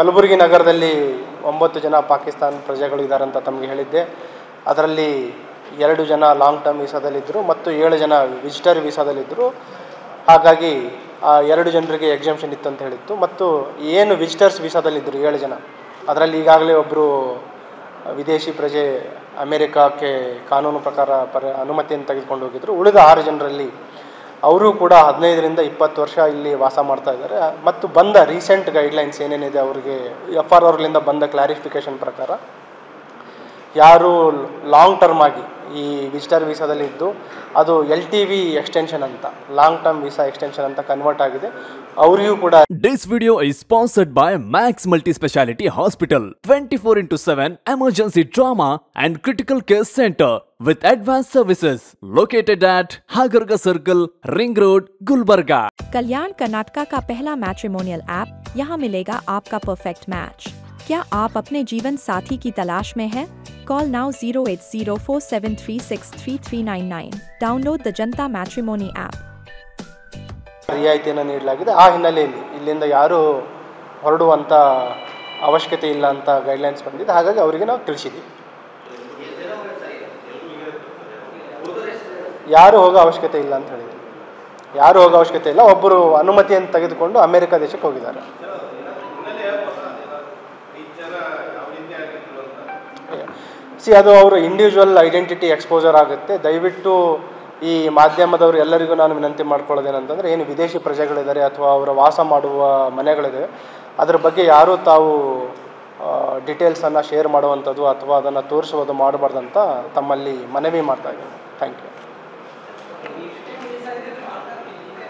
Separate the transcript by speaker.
Speaker 1: ಕಲಬುರಗಿ ನಗರದಲ್ಲಿ 9 ಜನ ಪಾಕಿಸ್ತಾನ ಪ್ರಜೆಗಳು ಇದ್ದಾರೆ ಅಂತ ತಮಗೆ ಹೇಳಿದ್ದೆ. ಅದರಲ್ಲಿ 2 ಜನ ಲಾಂಗ್ ಟರ್ಮ್ ವೀಸಾದಲ್ಲಿದ್ದರು ಮತ್ತು 7 ಜನ ವಿಸಿಟರ್ ವೀಸಾದಲ್ಲಿದ್ದರು. ಹಾಗಾಗಿ ಆ 2 ಜನರಿಗೆ ಎಕ್ಸಾಮ್ಷನ್ ಇತ್ತು ಅಂತ ಹೇಳಿತ್ತು. ಮತ್ತು ಏನು ವಿಸಿಟರ್ಸ್ ವೀಸಾದಲ್ಲಿದ್ದರು 7 ಜನ, ಅದರಲ್ಲಿ ಈಗಾಗಲೇ ಒಬ್ಬರು ವಿದೇಶಿ ಪ್ರಜೆ ಅಮೇರಿಕಾಕ್ಕೆ ಕಾನೂನು ಪ್ರಕಾರ ಅನುಮತಿಯನ್ನು ತೆಗೆದುಕೊಂಡು ಹೋಗಿದ್ದರು. ಉಳಿದ 6 ಜನರಲ್ಲಿ ಅವರು ಕೂಡ 15ರಿಂದ 20 ವರ್ಷ ಇಲ್ಲಿ ವಾಸ ಮಾಡ್ತಾ ಇದ್ದಾರೆ. ಮತ್ತು ಬಂದ ರೀಸೆಂಟ್ ಗೈಡ್ಲೈನ್ಸ್ ಏನೇನಿದೆ ಅವರಿಗೆ FRRಲಿಂದ ಬಂದ ಕ್ಲಾರಿಫಿಕೇಷನ್ ಪ್ರಕಾರ ಯಾರು ಲಾಂಗ್ ಟರ್ಮ್ ಆಗಿ ಈ ವಿಸಿಟರ್ ವೀಸಾದಲ್ಲಿ ಇದ್ದು ಅದು LTV ಎಕ್ಸ್ಟೆನ್ಷನ್ ಅಂತ, ಲಾಂಗ್ ಟರ್ಮ್ ವೀಸಾ ಎಕ್ಸ್ಟೆನ್ಷನ್ ಅಂತ ಕನ್ವರ್ಟ್ ಆಗಿದೆ, ಅವರಿಗೂ ಕೂಡ.
Speaker 2: This video is sponsored by Max Multi Speciality Hospital, 24/7 emergency trauma and critical care center with advanced services located at Hagarga Circle, Ring Road, Gulbarga.
Speaker 3: कल्याण कर्नाटका का पहला matrimonial app, यहाँ मिलेगा आपका perfect match. क्या आप अपने जीवन साथी की तलाश में हैं? Call now 08047363399. Download the Janta Matrimony app.
Speaker 1: ರಿಯಾಯಿತಿಯನ್ನು ನೀಡಲಾಗಿದೆ. ಆ ಹಿನ್ನೆಲೆಯಲ್ಲಿ ಇಲ್ಲಿಂದ ಯಾರೂ ಹೊರಡುವಂಥ ಅವಶ್ಯಕತೆ ಇಲ್ಲ ಅಂತ ಗೈಡ್ಲೈನ್ಸ್ ಬಂದಿದೆ. ಹಾಗಾಗಿ ಅವರಿಗೆ ನಾವು ತಿಳಿಸಿದ್ದೀವಿ, ಯಾರು ಹೋಗೋ ಅವಶ್ಯಕತೆ ಇಲ್ಲ ಅಂತ ಹೇಳಿದ್ರು. ಯಾರು ಹೋಗೋ ಅವಶ್ಯಕತೆ ಇಲ್ಲ. ಒಬ್ಬರು ಅನುಮತಿಯನ್ನು ತೆಗೆದುಕೊಂಡು ಅಮೆರಿಕ ದೇಶಕ್ಕೆ ಹೋಗಿದ್ದಾರೆ. ಅದು ಅವರು ಇಂಡಿವಿಜುವಲ್ ಐಡೆಂಟಿಟಿ ಎಕ್ಸ್ಪೋಜರ್ ಆಗುತ್ತೆ. ದಯವಿಟ್ಟು ಈ ಮಾಧ್ಯಮದವರು ಎಲ್ಲರಿಗೂ ನಾನು ವಿನಂತಿ ಮಾಡ್ಕೊಳ್ಳೋದೇನಂತಂದರೆ, ಏನು ವಿದೇಶಿ ಪ್ರಜೆಗಳಿದ್ದಾರೆ ಅಥವಾ ಅವರ ವಾಸ ಮಾಡುವ ಮನೆಗಳಿದೆ, ಅದರ ಬಗ್ಗೆ ಯಾರೂ ತಾವು ಡೀಟೇಲ್ಸನ್ನು ಶೇರ್ ಮಾಡುವಂಥದ್ದು ಅಥವಾ ಅದನ್ನು ತೋರಿಸುವುದು ಮಾಡಬಾರ್ದಂತ ತಮ್ಮಲ್ಲಿ ಮನವಿ ಮಾಡ್ತಾ ಇದ್ದೀನಿ. Thank you.